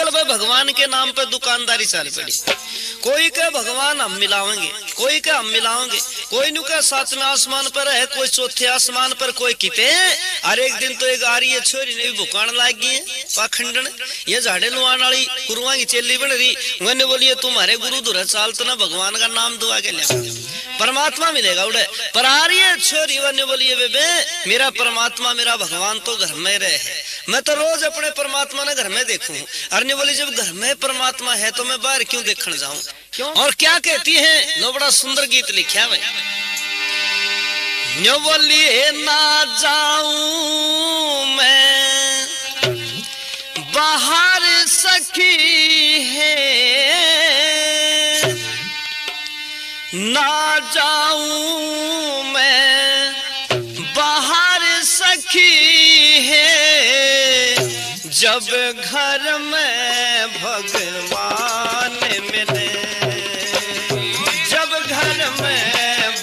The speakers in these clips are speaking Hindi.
आजकल भाई भगवान के नाम पर दुकानदारी चल पड़ी। कोई कहे भगवान हम मिलावेंगे, कोई कहे हम मिलावेंगे, कोई नु कहे सातवें आसमान पर है, कोई चौथे आसमान पर, कोई किते। और एक दिन तो एक आ रही है छोरी ने भी भुकान लाग गई है पाखंडन, ये झाड़े लुआन वाली गुरुआ की चेली बन रही। मैंने बोलिए तुम्हारे गुरु दुरा चालते ना भगवान का नाम दुआ के लिया परमात्मा मिलेगा उड़े। पर आ रही है छोरी, वने बोलिए बेबे मेरा परमात्मा मेरा भगवान तो घर में रहे, मैं तो रोज अपने परमात्मा ने घर में देखूं। अरे बोली जब घर में परमात्मा है तो मैं बाहर क्यों देखने जाऊं? क्यों? और क्या कहती है? लो बड़ा सुंदर गीत लिखा है। न्यो बोलिए ना जाऊं मैं बाहर सखी है, ना जाऊं मैं बाहर सखी है, जब घर में भगवान मिले, जब घर में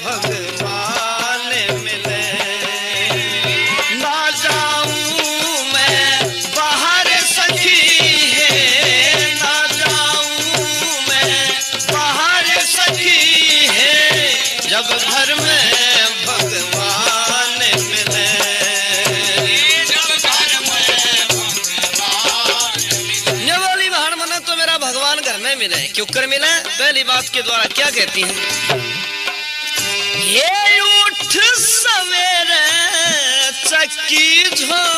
भगवान मिले। ना जाऊं मैं बाहर सखी है, ना जाऊं मैं बाहर सखी है, जब घर में भगवान मिले, जब घर में भगवान मिले। नेवाली बहन मना तो मेरा भगवान घर में मिले। क्यों कर मिले? पहली बात के द्वारा क्या कहती हैं? ये उठ सवेरे चक्की झों,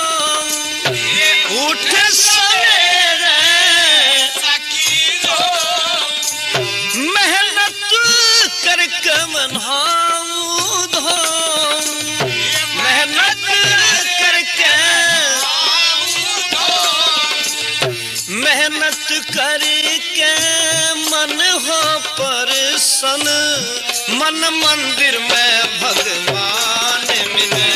उठ सवेरे चक्की झों, मेहनत करके मनाऊं धों, मेहनत करके मेहनत करके मन हो परसन, मन मंदिर में भगवान मिले,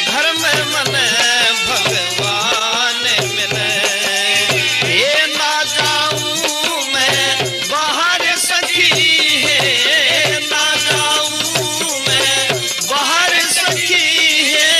घर में मन भगवान मिले। ये ना जाऊं मैं बाहर सखी है, ना जाऊं मैं बाहर सखी है,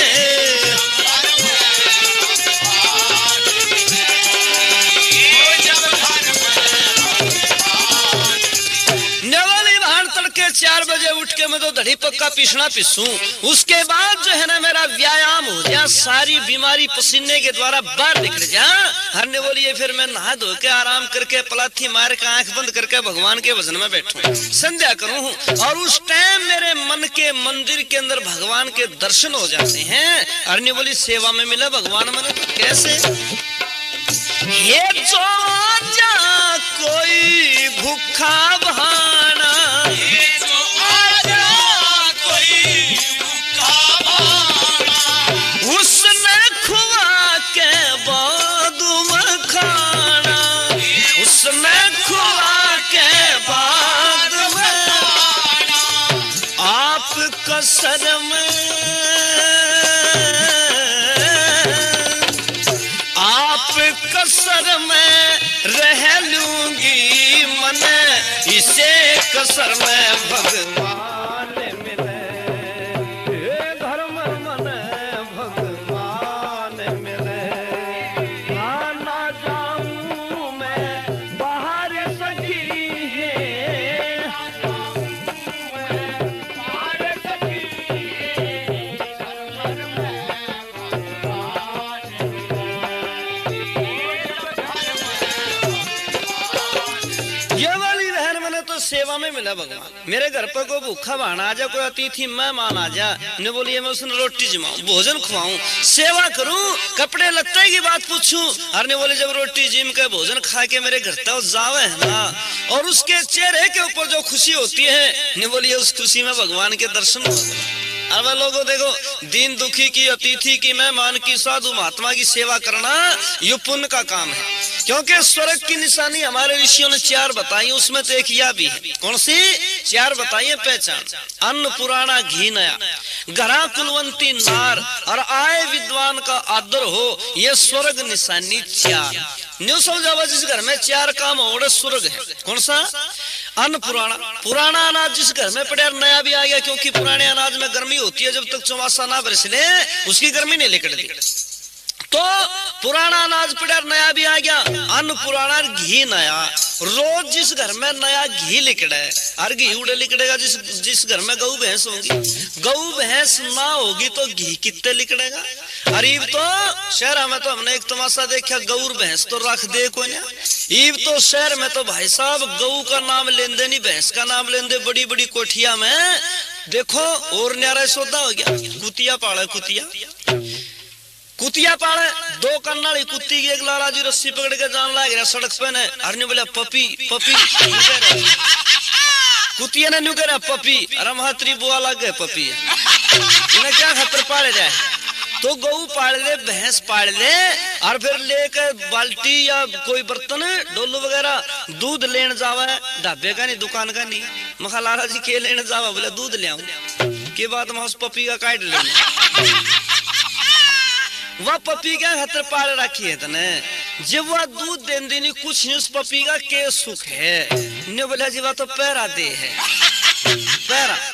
नेवाली बहन तड़के 4 बजे उठ के मैं तो दही पक्का पीसना पीसूं, उसके बाद जो है ना मेरा व्यायाम हो जाए, सारी बीमारी पसीने के द्वारा बाहर निकल जा। हर ने बोलिए फिर मैं नहा धो के आराम करके पलाथी मार के आंख बंद करके भगवान के भजन में बैठूं, संध्या करूं, और उस टाइम मेरे मन के मंदिर के अंदर भगवान के दर्शन हो जाते हैं। हर ने बोली सेवा में मिला भगवान मन कैसे? ये जो आजा कोई भूखा भाना, ये जो आजा कोई भूखा भाना, उसने खुआ के बाद में खाना, उसने खुआ के बाद में खाना। आप कसर कसर में रह लूंगी मन, इसे कसर में भगवान मिले, घर में मन भगवान मिले। ना जाऊं मैं बाहर सखी है, बाहर सखी है, घर में भगवान ये वाली बहन मैंने तो सेवा में मिला भगवान। मेरे घर पर कोई भूखा भाना आ जा, कोई अतिथि मेहमान आ जा, ने बोलिए मैं उसने रोटी जमाऊं, भोजन खुआऊं, सेवा करूं, कपड़े लत्ते की बात पूछूं। और ने बोले जब रोटी जिम के भोजन खा के मेरे घर तक जावे है ना, और उसके चेहरे के ऊपर जो खुशी होती है, ने बोलिए उस खुशी में भगवान के दर्शन हो। अब लोगों देखो, दीन दुखी की, अतिथि की, मेहमान की, साधु महात्मा की सेवा करना ये पुण्य का काम है। क्योंकि स्वर्ग की निशानी हमारे ऋषियों ने 4 बताई, उसमें तो एक यह भी है। कौन सी 4 बताइए? पहचान, अन्न पुराना घी नया, घरा कुलवंती नार, और आए विद्वान का आदर हो, ये स्वर्ग निशानी 4। न्यू समझावा जिस घर में 4 काम हो स्वर्ग है। कौन सा? अन्न पुराना, पुराना अनाज जिस घर में पड़े, नया भी आ गया, क्योंकि पुराने अनाज में गर्मी होती है, जब तक चौमासा ना बरस ले उसकी गर्मी नहीं निकलती। तो पुराना अनाज पड़ा नया भी आ गया, अन्न पुराना घी नया। रोज जिस घर में नया घी लिकड़ा है, हर घी उड़े लिकड़ेगा जिस घर में गऊ भैंस होगी। गऊ भैंस ना होगी तो घी कितने लिकड़ेगा। अरीब तो शहर में तो हमने एक तमाशा देखा, गऊ भैंस तो रख दे कोई ना। ईब तो शहर में तो भाई साहब गऊ का नाम लेंदे नहीं, भैंस का नाम लेंदे। बड़ी बड़ी कोठिया में देखो और न्यारा सौदा हो गया। कुतिया पाले कुतिया पाले, दो कन्ना कुत्ती की एक लाला जी रस्सी पकड़ के जान लग रहा सड़क पे ने। अरे बोला पपी पपी, कुतिया ने न्यू कह पपी। अरे महात्री बुआ लग गए पपी, इन्हें क्या खतर पाले जाए। तो गऊ पाल ले, भैंस पाल ले, और फिर लेकर बाल्टी या कोई बर्तन डोलू वगैरह दूध लेने जावा। ढाबे का नहीं, दुकान का नहीं। मखा लाला जी के लेने जावा, बोले दूध ले आऊं के बाद मैं उस पपी का काट लेना। वह पपी क्या खतर पाल रखी है तने, जब वह दूध देंदी नहीं कुछ नहीं, उस पपी का के सुख है। ने बोला जी वह तो पैरा दे है,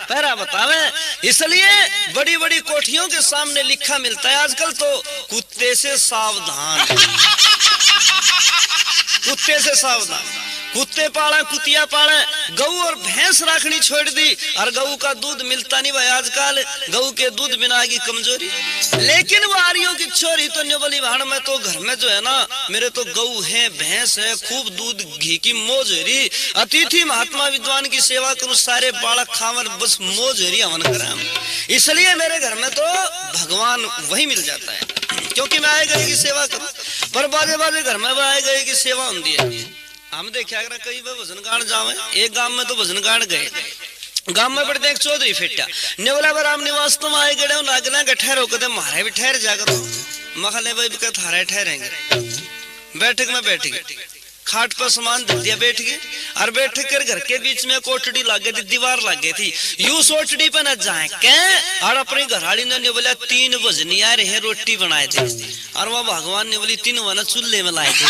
पैरा बतावे। इसलिए बड़ी बड़ी कोठियों के सामने लिखा मिलता है आजकल तो, कुत्ते से सावधान, कुत्ते से सावधान। कुत्ते पाले, कुतिया पाले, गऊ और भैंस रखनी छोड़ दी, और गऊ का दूध मिलता नहीं भाई आजकल। गऊ के दूध बिना की कमजोरी। लेकिन वारियों की छोरी तो न्योबली भाड़ में तो घर में जो है ना, मेरे तो गऊ है, भैंस है, खूब दूध घी की मौज हो रही। अतिथि महात्मा विद्वान की सेवा करूं, सारे बालक खावर बस मौज हो रही हवन करें। इसलिए मेरे घर में तो भगवान वही मिल जाता है, क्योंकि मैं आए गए की सेवा करूं। पर बाजे बाजे घर में आए गए की सेवा होती है। हम देखा अगर कई भजन गान जावे, एक गांव में तो भजन गान गए, गांव में पड़ते एक चौधरी फेटा ने बोला राम निवास तुम आए गए लागना के ठहरो, कहते मारे भी ठहर जा करो। मखले भाई थारे ठहरेंगे। बैठक में बैठ गए, खाट पर सामान दे दिया, बैठ गए, और बैठ कर घर के बीच में कोठड़ी लग गई थी, दीवार लग गई थी। यू सोटड़ी पे न जाए के, और अपनी घरवाली ने बोला 3 भजनी आ रहे रोटी बनाए थे, और वह भगवान ने बोली 3 वाला चूल्हे में लाए थे।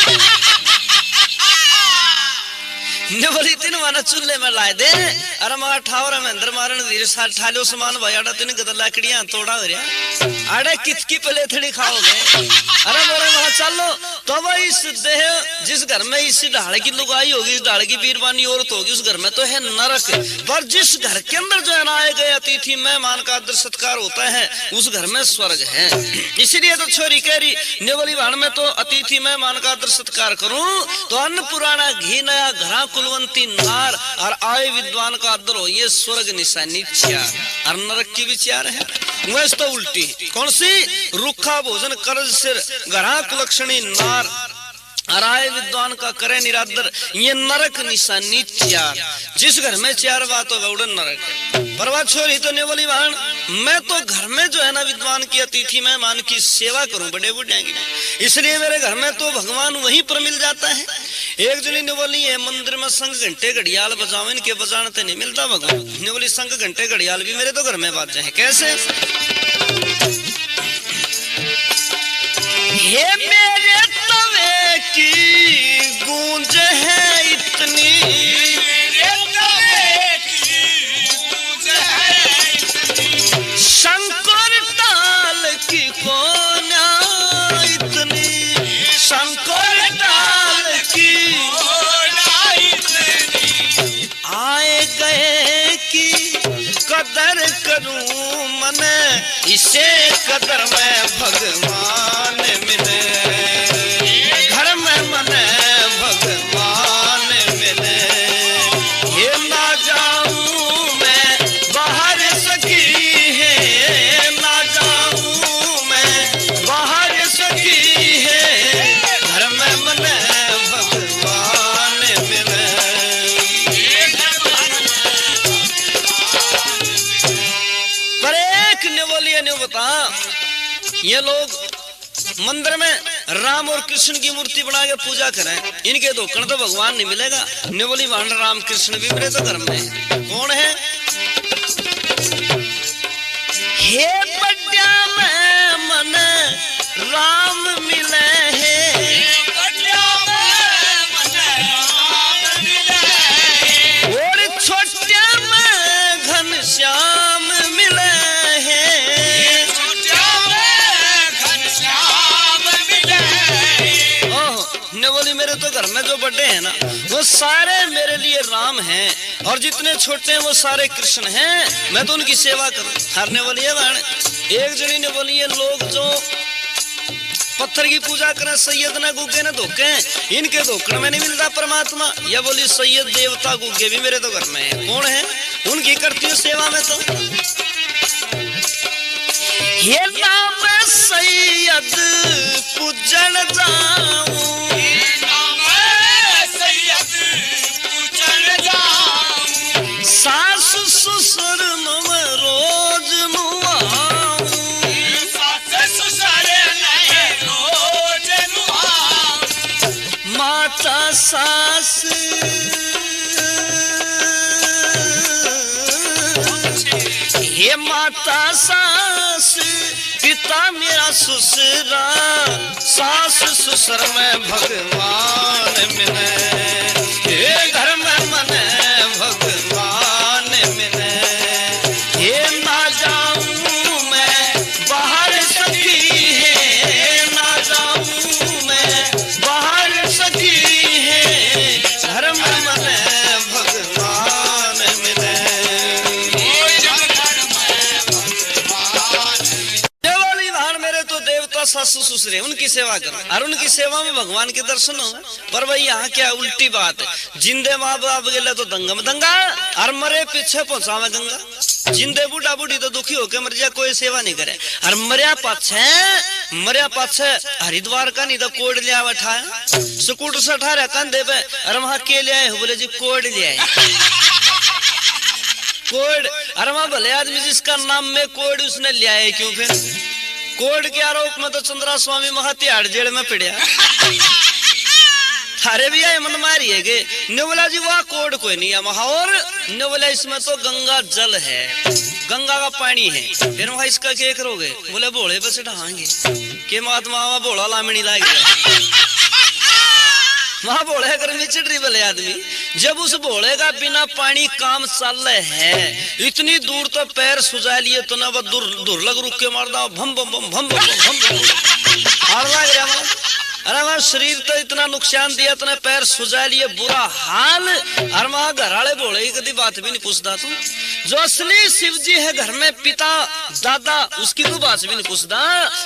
ने बोली 3 वाला चूल्हे में लाए दे, अरे मारा ठावर में अंदर मारन धीरे साथ ठालो सामान भाई आड़ा 3 गदर लाकड़ियां तोड़ा हो रहा। अरे कितकी पले थड़ी खाओगे। अरे बोले वहां चलो तो भाई इस देह जिस घर में इस ढाल की लुगाई होगी, इस ढाल की बीरबानी औरत होगी, उस घर में तो है नरक। पर जिस घर के अंदर जो है ना आए गए अतिथि मेहमान का आदर सत्कार होता है, उस घर में स्वर्ग है। इसीलिए तो छोरी कह रही नेवली भाण में तो अतिथि मेहमान का आदर सत्कार करूं तो अन्न पुराना घी नया घरा कुलवंती नार, और आए विद्वान का आदर हो ये स्वर्ग निशानी चार, और नरक की विचार है वैसे तो उल्टी। कौन सी? रुखा भोजन कर्ज सिर घरा कुलक्षणी नार, और आए विद्वान का करे निरादर, ये नरक निशानी चार। जिस घर में 4 बात होगा उड़न नरक है। परवा छोरी तो ने बोली बहन मैं तो घर में जो है ना विद्वान की अतिथि मेहमान की सेवा करूं बड़े बुढ़िया की, इसलिए मेरे घर में तो भगवान वहीं पर मिल जाता है। एक जनी ने बोली है मंदिर में संग घंटे घड़ियाल बजाओ, इनके बजाने तो नहीं मिलता भगवान। ने बोली संग घंटे घड़ियाल भी मेरे तो घर में बाजे हैं। कैसे? हे मेरे तवे की गूंज है इतनी, शंकर ताल की कोना इतनी, शंकर ताल की कोना इतनी, आए गए की कदर करूं मन, इसे कदर में भगवान मिले, घर में मने भगवान मिले। ये ना जाऊं मैं बाहर सकी है, ना जाऊं मैं बाहर सकी है, घर में मने भगवान मिले। पर एक ने बोलिए ने बता, ये लोग मंदिर में राम और कृष्ण की मूर्ति बना के पूजा करें, इनके धोखण तो भगवान नहीं मिलेगा। ने बोली मान राम कृष्ण भी मेरे तो घर में है। कौन है? हे बड्या में मन राम मिले है, और छोटे में घनश्याम मिले है, बोली मेरे तो घर में जो बड़े हैं ना वो सारे मेरे लिए राम हैं और जितने छोटे हैं वो सारे कृष्ण हैं, मैं तो उनकी सेवा करूं। हरने बोली है बहन। एक जनी ने बोली ये लोग जो पत्थर की पूजा करें सैयद ने गुग्गे ने धोखे, इनके धोखण में नहीं मिलता परमात्मा। या बोली सैयद देवता गुग्गे भी मेरे तो घर में है। कौन है? उनकी करती हूँ सेवा में। तो ये नाम सैयद पूजन जाऊं, सासु ससुर नुम रोज नुआऊं, माता सास ये माता सास पिता मेरा ससुरा, सास ससुर में भगवान मिले, ये घर में मने भगवान मिले। ये ना जाऊं मैं बाहर सखी है, ना जाऊं मैं बाहर सखी है, घर में मने भगवान मिले। सासु ससुरे उनकी सेवा करो और उनकी सेवा में भगवान के दर्शन हो। पर भाई यहाँ क्या उल्टी बात है, जिंदे माँ बाप गेले तो दंगा में दंगा और मरे पीछे पहुंचावे गंगा। जिंदे बूढ़ा बूढ़ी तो दुखी होके मर जाए, कोई सेवा नहीं करे, और मरिया पाछे हरिद्वार का नहीं तो कोड लिया बैठाया, स्कूटर से उठा रहा कंधे पे, और वहां के ले आए हो? बोले जी कोड ले आए। कोड? अरे वहां भले आदमी जिसका नाम में कोड उसने लिया है क्यों? फिर कोड के आरोप में तो चंद्रा स्वामी महातिहाड़ जेल में पड़िया। थारे भी आए मन मारी है के ने बोला जी वह कोड कोई नहीं है वहां, और ने बोला इसमें तो गंगा जल है, गंगा का पानी है। फिर वहां इसका क्या करोगे? बोले भोले पे से ढहांगे के महात्मा वहां भोला लामणी लाग गया। वहां भोले गर्मी चिड़ बोले आदमी, जब उस भोले का बिना पानी काम चल है, इतनी दूर तो पैर सुझा लिए तो ना वो दुर्लग रुक के मार दो भम भम भम भम भम। अरे वहां शरीर तो इतना नुकसान दिया, इतने पैर सुझा लिए, बुरा हाल। और वहां घर वाले भोले की कभी बात भी नहीं पूछता। तू जो असली शिव जी है घर में पिता दादा, उसकी तो बात भी नहीं पूछता।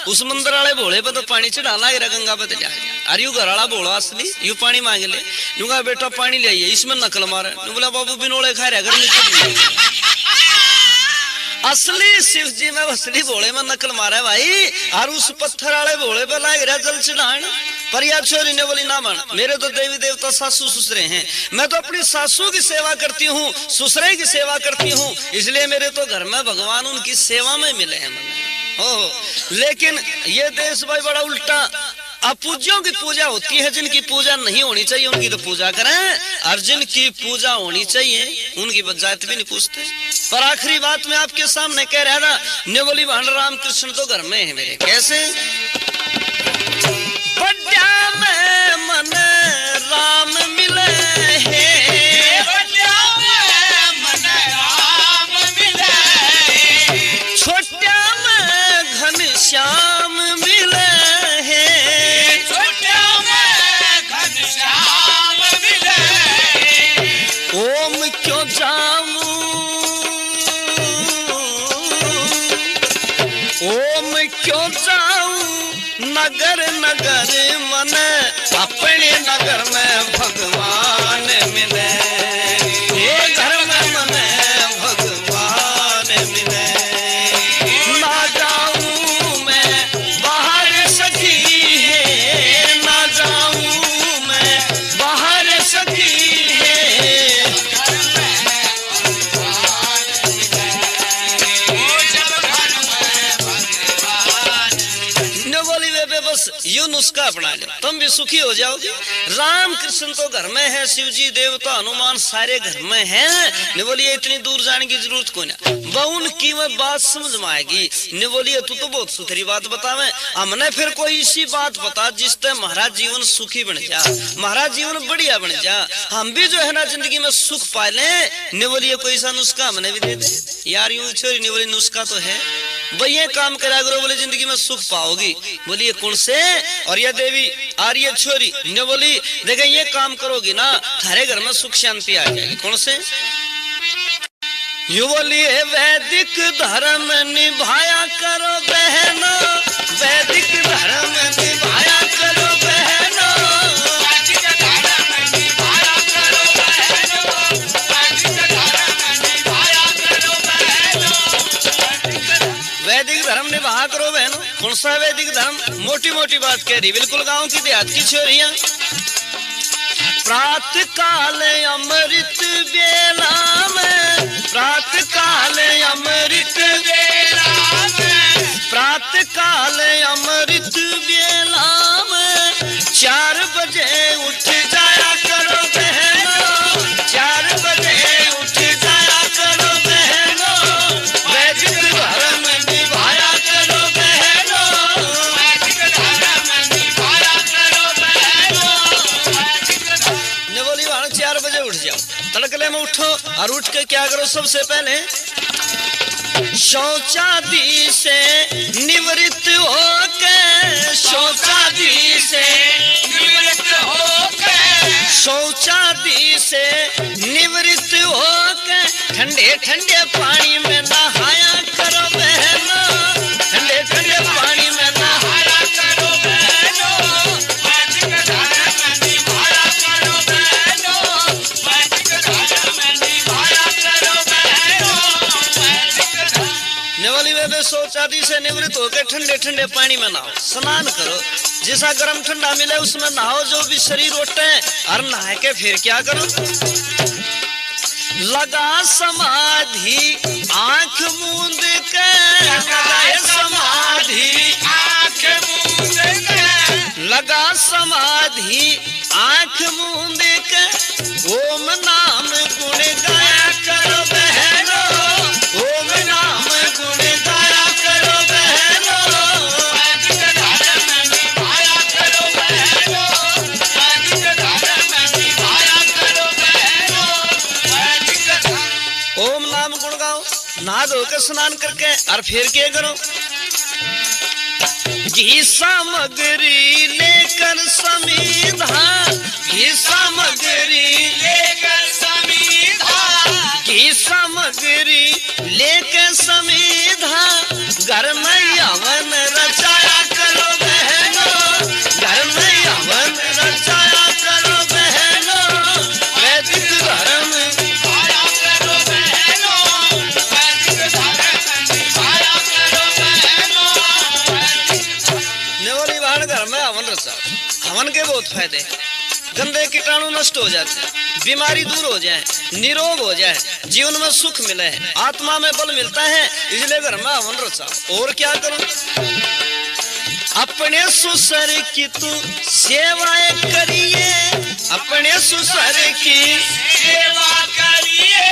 उस मंदिर वाले भोले पे तो पानी चढ़ाना गिरा गंगा पे जाए, अरे यू घर वाला भोला असली यू पानी मांग ले, यू का बेटा पानी ले आइए, इसमें नकल मारे। बोला बाबू बिनोले खा रहा घर असली शिव जी में असली भोले में नकल मारे भाई, और उस पत्थर वाले भोले पे लाग रहा जल चढ़ान। पर या छोरी ने बोली ना मन, मेरे तो देवी देवता सासू ससुरे हैं, मैं तो अपनी सासू की सेवा करती हूँ, ससुरे की सेवा करती हूँ, इसलिए मेरे तो घर में भगवान उनकी सेवा में मिले हैं मने। लेकिन ये देश भाई बड़ा उल्टा, अपूज्यों की पूजा होती है, जिनकी पूजा नहीं होनी चाहिए उनकी तो पूजा करें, और जिनकी पूजा होनी चाहिए उनकी जात भी नहीं पूछते। पर आखिरी बात मैं आपके सामने कह रहा था, ने बोली भांड राम कृष्ण तो घर में है मेरे। कैसे? बड्या में मन राम मिले है, बड्या में मन राम मिले, छोट्या में घन श्याम मिले, ओम क्यों जाऊं, ओम क्यों जाऊं नगर नगर मन, अपने नगर में भगवान मिले, ये घर में मन भगवान मिले। ना जाऊं मैं बाहर सखी है, ना जाऊं मैं बाहर सखी यू नुस्खा अपना लो, तुम भी सुखी हो जाओगे। राम कृष्ण तो घर में है, शिव जी देवता हनुमान सारे घर में हैं। ने बोलिए इतनी दूर जाने की जरूरत कोई ना, बहुन की मैं बात समझ में आएगी। ने बोलिए तू तो बहुत सुथरी बात बतावे, हमने फिर कोई इसी बात बता जिससे महाराज जीवन सुखी बन जा, महाराज जीवन बढ़िया बन जा, हम भी जो है ना जिंदगी में सुख पा ले। ने बोलिए कोई सा नुस्खा हमने भी दे दे यार। यूं छोरी ने बोली नुस्खा तो है, भाई ये काम करा करो, बोले जिंदगी में सुख पाओगी। बोली ये कौन से? और ये देवी आ रही है छोरी ने बोली देखे ये काम करोगी ना थारे घर में सुख शांति आ जाएगी। कौन से? यू बोली वैदिक धर्म निभाया करो बहनों, वैदिक धर्म निभाया करो बहनों, वैदिक धर्म निभाया करो बहनों, वैदिक धर्म निभाया करो बहनों, वैदिक धर्म निभाया करो बहनों। कौन सा वैदिक धर्म? मोटी मोटी बात कह रही, बिल्कुल गांव की देहात की छोरियां। प्रातः काल अमृत बेला में, प्रातः काल अमृत बेला में, प्रातः काल अमृत बेला में 4 बजे उठ जाया करो बहनों, 4 बजे उठ जाया करो बहनों, वैदिक धर्म निभाया करो बहनों, वैदिक धर्म निभाया करो बहनों। ने बोली वहां 4 बजे उठ जाओ, तड़कले में उठो और उठ के क्या करो? सबसे पहले शौचादि से निवृत्त होके, शौचादि से निवृत्त होके, शौचादि से निवृत्त होके ठंडे ठंडे पानी में नहाया करो बहनों, ठंडे ठंडे पानी में नहाया करो बहनों, वैदिक धर्म निभाया करो बहनों, वैदिक धर्म निभाया करो बहनों, वैदिक धर्म। नेवाली वे शौचादि से निवृत्त होकर ठंडे ठंडे पानी में नहाओ, स्नान करो, जैसा गर्म ठंडा मिले उसमें नहाओ, जो भी शरीर उठे और नहा के फिर क्या करो? लगा समाधि आंख मूंद के, लगा समाधि आंख मूंद के, लगा समाधि आंख मूंद के ओम नाम गुण गाया करो बहनों, ओम नाम गुण गाया करो बहनों, वैदिक धर्म निभाया करो बहनों, वैदिक धर्म निभाया करो बहनों, वैदिक धर्म। ओम नाम गुण गाओ, नहा धो के स्नान करके और फिर क्या करो? घी सामग्री लेकर समीधा, घी सामग्री लेकर समीधा, घी सामग्री लेकर समीधा घर में हवन रचाया करो बहनों, घर में हवन रचाया करो बहनों, वैदिक धर्म निभाया करो बहनों, वैदिक धर्म निभाया करो बहनों। नेवाली वाहन घर में हवन रचाओ। हवन के बहुत फायदे, गंदे कीटाणु नष्ट हो जाते हैं, बीमारी दूर हो जाए, निरोग हो जाए, जीवन में सुख मिले, आत्मा में बल मिलता है, इसलिए घर में हवन रचाओ। और क्या करो? अपने सुसर की तू सेवाएं करिए, अपने सुसर की सेवा करिए,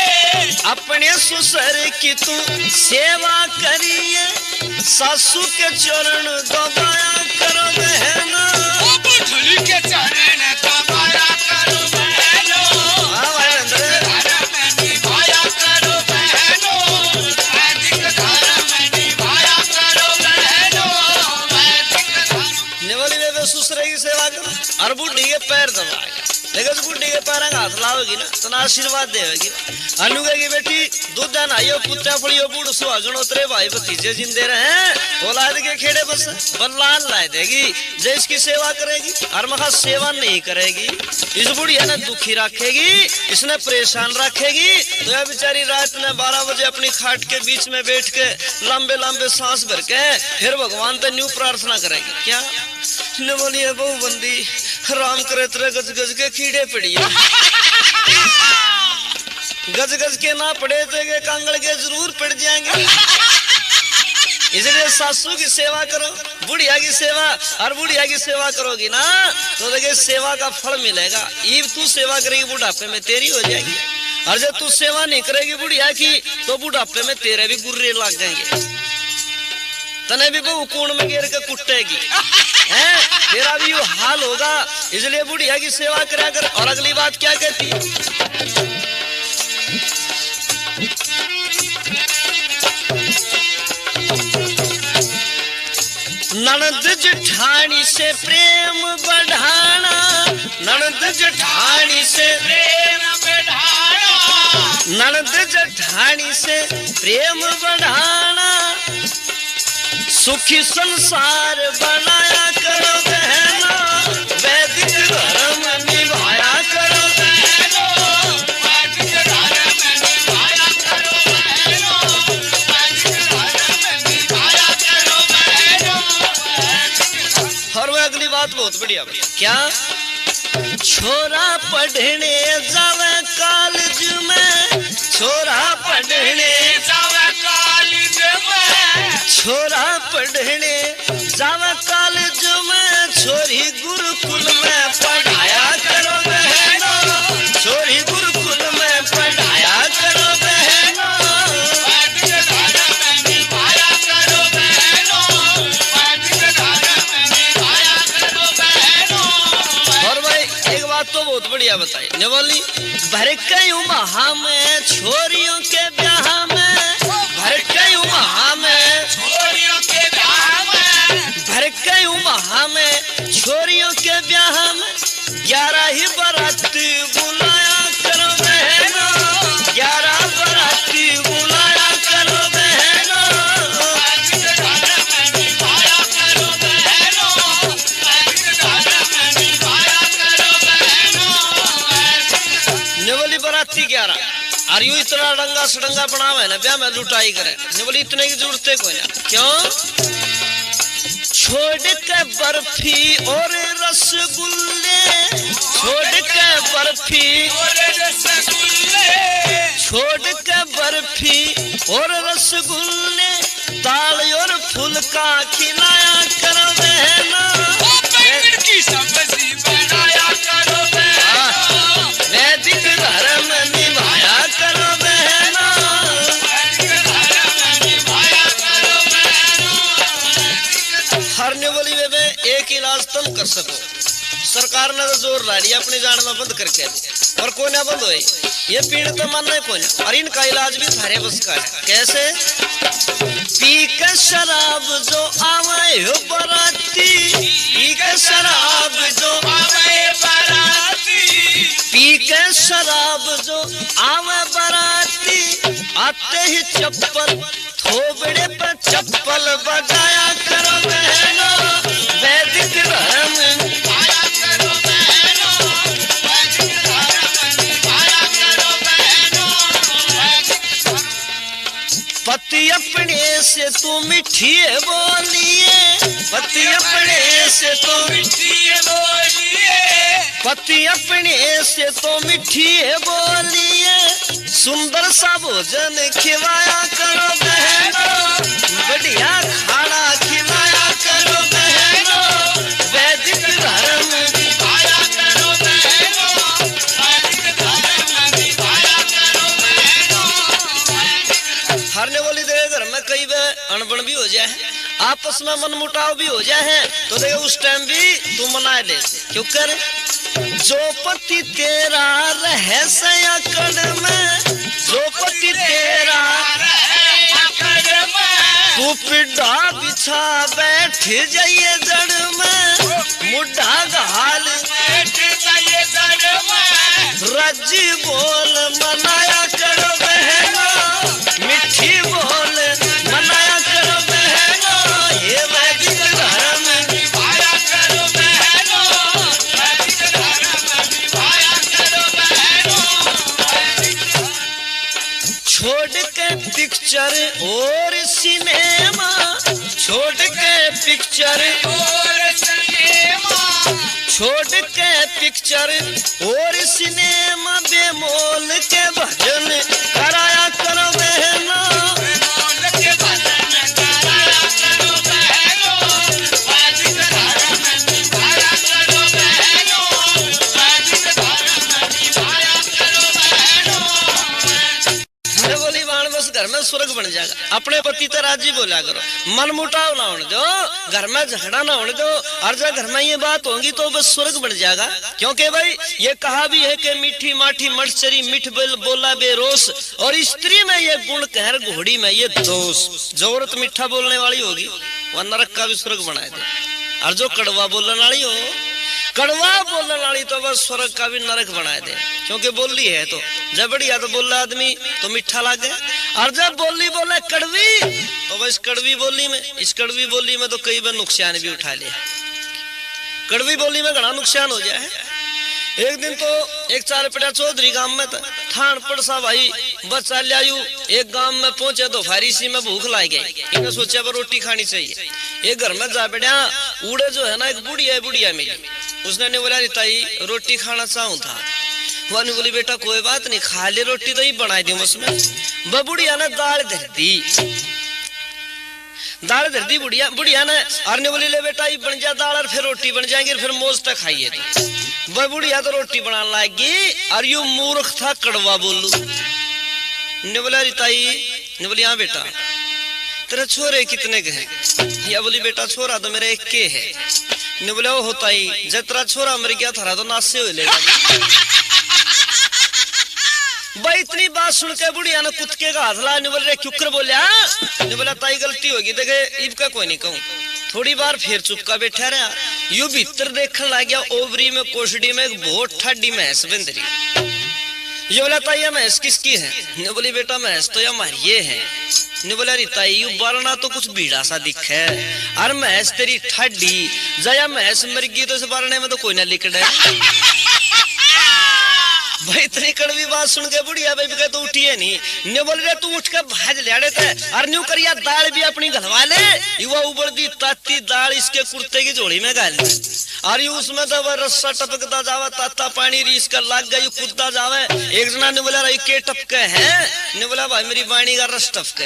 अपने सुसर की तू सेवा करिए, सासू के चरण दबाया करो बहनों, बुढ़ी के चरण दबाया करो बहनों, धर्म निभाया करो बहनों, वैदिक धर्म निभाया करो बहनों, वैदिक धर्म। नेवाली वे ससुर की सेवा करो और बुढ़ी के पैर दबाएगा, लेकिन बुढ़ी के पैर हाथ लाओगी ना तो ना आशीर्वाद देगी। अनुगे की बेटी दूध नहाइयो, पुत्या फड़ियो, बूढ़ सुहागन उतरे, भाई भतीजे जिंदे रहे, औलाद के खेड़े बस बल्लाल ला देगी। जो इसकी सेवा करेगी और महा सेवा नहीं करेगी, इस बुढ़िया ने दुखी रखेगी, इसने परेशान रखेगी, तो यह बेचारी रात में 12 बजे अपनी खाट के बीच में बैठ के लंबे लंबे सांस भर के फिर भगवान से न्यू प्रार्थना करेगी। क्या ने बोलिए बहु बंदी राम करे तेरे गज गज के कीड़े पड़िए, गज गज के ना पड़े तो कांगड़ के जरूर पड़ जाएंगे। इसलिए सासू की सेवा करो, बुढ़िया की सेवा, और बुढ़िया की सेवा करोगी ना तो देखिए सेवा का फल मिलेगा। ईब तू सेवा करेगी बुढ़ापे में तेरी हो जाएगी, और जब तू सेवा नहीं करेगी बुढ़िया की तो बुढ़ापे में तेरे भी गुर्रे लग जाएंगे, तने भी बहु कूण में गिर के कुटेगी है, तेरा भी वो हाल होगा। इसलिए बुढ़िया की सेवा करा कर। और अगली बात क्या कहती है? ननद जेठानी से प्रेम बढ़ाना, ननद जेठानी से प्रेम बढ़ाना, ननद जेठानी से प्रेम बढ़ाना, सुखी संसार बनाया करो बहना, वैदिक धर्म निभाया करो बहनों, वैदिक धर्म निभाया करो बहनों, वैदिक धर्म निभाया करो बहनों। और वह अगली बात बहुत बढ़िया क्या, छोरा पढ़ने जावे कॉलेज में, छोरा पढ़ने जावे कॉलेज में, छोरा पढ़ने जावे कॉलेज में, छोरी गुरुकुल में पढ़ाया करो बहनों, छोरी गुरुकुल में पढ़ाया करो बहनों, वैदिक धर्म निभाया करो बहनों, वैदिक धर्म निभाया करो बहनों। और भाई एक बात तो बहुत बढ़िया बताई ने बोली, भर कई महा में छोरियों के ब्याह में, भर कई महा में छोरियों के ब्याह में, भर कई महा में छोरियों के ब्याह में, 11 ही बाराती बुलाया करो बहनों, 11 बाराती बुलाया करो बहनों, वैदिक धर्म निभाया करो बहनों, वैदिक धर्म निभाया करो बहनों। ने बोली बाराती 11 और यूं इतना डंगा सडंगा बनावे ना ब्याह में लुटाई करे, ने बोली इतने की जरूरत है कोई ना, क्यों? छोड़ के बर्फी और रसगुल्ले, छोड़ के बर्फी और रसगुल्ले, छोड़ के बर्फी और रसगुल्ले, दाल और फुल्का खिलाया करो बहना, बैंगन की सब्जी बनाया करो बहना, वैदिक धर्म निभाया करो बहना, वैदिक धर्म निभाया करो बहना। हर ने बोली वे एक इलाज तुम कर सको, सरकार ने तो जोर ला लिया अपनी जान में बंद करके, और कोई ना बंद होई, ये पीड़ तो मानना कोई ना, और इनका इलाज भी थारे बस का है। कैसे? पी के शराब जो आवे हो बराती, पी के शराब जो आवे बराती, पी के शराब जो आवे बराती, आते ही चप्पल थोबड़े पर चप्पल बजाया करो बहनों, वैदिक धर्म निभाया करो बहनों, वैदिक धर्म निभाया करो बहनों। पति अपने से तू मिठी बोलिए, पति अपने से तो मिठी बोलिए, पति अपने से तो मिठी बोलिए, सुंदर सा भोजन खिलाया करो बहनों, बढ़िया खाना खिलाया करो बहनों, वैदिक धर्म निभाया करो बहनों, वैदिक धर्म निभाया करो बहनों। हर ने बोली तेरे घर में कई बार अनबन भी हो जाए, आपस में मनमुटाव भी हो जाए, तो देखो उस टाइम भी तू मना ले, क्यों कर? जो पति तेरा रहे सयाकड़ में, जो पति तेरा रहे अकड़ में, तू पिड्ढा बिछा बैठ जाइए जड़ में, मुड्ढा घाल बैठ जाइए जड़ में, रजी बोल मनाया करो बहनों, मिठी बोल मनाया करो बहनों, ये वैदिक धर्म निभाया करो बहनों, वैदिक धर्म निभाया करो बहनों। छोड़ के पिक्चर और सिनेमा, छोड़ के पिक्चर और सिनेमा, छोड़ के पिक्चर और सिनेमा, बेमोल के भजन कराया करो बहनों, बेमोल के भजन कराया करो बहनों, वैदिक धर्म निभाया करो बहनों, वैदिक धर्म निभाया करो बहनों। बोली बाण बस घर में स्वर्ग बन जाएगा। अपने पति तो राजी बोला करो, मन मुटाव ना होने दो, घर में झगड़ा ना होने दो, और जब घर में ये बात होगी तो बस स्वर्ग बन जाएगा। क्योंकि भाई ये कहा भी है कि मीठी माठी मटचरी मिठ बोला बेरोस, और स्त्री में ये गुण कहर घोड़ी में ये दोष। जो औरत मीठा बोलने वाली होगी वह नरक का भी स्वर्ग बनाए दे, और जो कड़वा बोलने वाली हो, कड़वा बोलने वाली तो बस स्वर्ग का भी नरक बनाए दे। क्योंकि बोली है तो जब बढ़िया तो बोला आदमी तो मीठा लागे, और जब बोली बोले कड़वी तो बस कड़वी बोली में, इस कड़वी बोली में तो कई बार नुकसान भी उठा लिया। कड़वी बोली में घना नुकसान हो जाए। एक दिन तो एक चार पेटा चौधरी गांव में था, थान पड़सा भाई बच्चा लियायु, एक गांव में पहुंचे तो फारिसी में भूख लाई गई, इन्हें सोचा पर रोटी खानी चाहिए। एक घर में जा बैठा, उड़े जो है ना एक बुढ़िया मिली, उसने ने बोला ताई रोटी खाना चाहूं था। वो ने बोली बेटा कोई बात नहीं, खा ले रोटी तो ही बना दी उसमें। वह बुढ़िया ने दाल धर दी बुढ़िया ने, और ने बोली ले बेटा ये बन जा दाल और फिर रोटी बन जाएंगे, फिर मौज तक खाइए। वह बुढ़िया तो रोटी बनाने लगी, और यू मूर्ख था कड़वा बोलू। ने बोला ताई, ने बोली हाँ बेटा तेरे छोरे कितने के हैं? या बोली बेटा छोरा तो मेरा एक के है। ने बोला वो होता ही जब तेरा छोरा मर गया थारा तो नासे हो लेगा। भाई इतनी बात सुन के बुढ़िया ने कुत्ते का हाथ ला, ने बोले क्यों कर बोलिया? ने बोला ताई गलती होगी, देखे इब का कोई नहीं कहूं। थोड़ी बार फिर चुपका बैठा रहा, यू भीतर देखने लग गया, ओवरी में कोशड़ी में एक बहुत ठाडी भैंस बंध रही। ये बोला ताई भैंस किसकी है? ने बोली बेटा भैंस तो हमारी ये है। ने बोला ताई यू बारना तो कुछ भीड़ा सा दिखे, और भैंस तेरी ठाडी जया भैंस मर गई तो इस बारने में तो कोई ना लिकड़े। भाई इतनी कड़वी बात सुन के बुढ़िया भाई तो उठी है नहीं। ने बोल रहे तू उठ के भाज ले थे, और न्यू करिया दाल भी अपनी घलवा ले, युवा उबड़ दी ताती दाल इसके कुर्ते की झोली में गाल दी, और यू उसमें तो वह रस्सा टपकता जावा, ताता पानी रीस कर लाग गई कूदता जावे। एक जना ने बोला रही के टपके है? ने बोला भाई मेरी वाणी का रस टपके।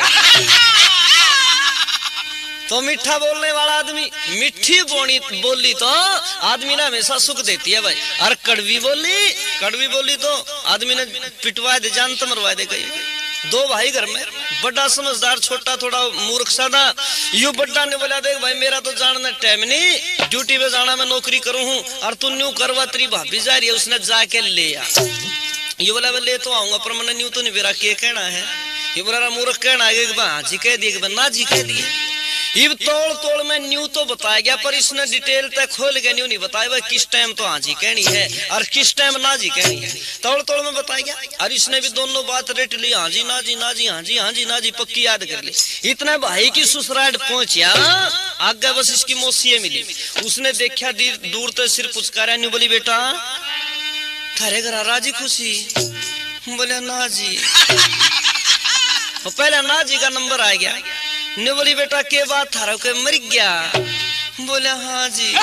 तो मीठा बोलने वाला आदमी मीठी बोली तो आदमी ने हमेशा सुख देती है भाई, और कड़वी बोली तो आदमी ने पिटवा दे, जान तो मरवा दे। कहीं दो भाई घर में, बड़ा समझदार छोटा थोड़ा मूर्ख सा था। यू बड़ा ने बोला देख भाई मेरा तो जानना टाइम नहीं, ड्यूटी पे जाना मैं नौकरी करूं हूं, और तू न्यू करवा तेरी भाभी जा रही है, उसने जाके ले आ। ये बोला मैं ले तो आऊंगा पर मैंने न्यू तो नहीं, मेरा क्या कहना है? ये बोला मूर्ख कहना है कि हाँ जी कह दिए, ना जी कह दिए। इब तोड़ में न्यू तो बताया गया, पर इसने डिटेल तक खोल के न्यू नहीं बताया भाई किस टाइम तो हाँ जी कहनी है और किस टाइम ना जी कहनी है। तोड़ में बताया गया, और इसने भी दोनों बात रेट ली, हाँ जी ना जी ना जी हाँ जी हाँ जी ना जी पक्की याद कर ली। इतना भाई की ससुराल पहुंचा, आगे बस इसकी मौसी मिली, उसने देखा दूर तो सिर पुचकारा, न्यू बोली बेटा थारे घर राजी खुशी? बोले ना जी। पहले ना जी का नंबर आ गया। ने बोली बेटा के बात थारा के मर गया? बोले हाँ जी।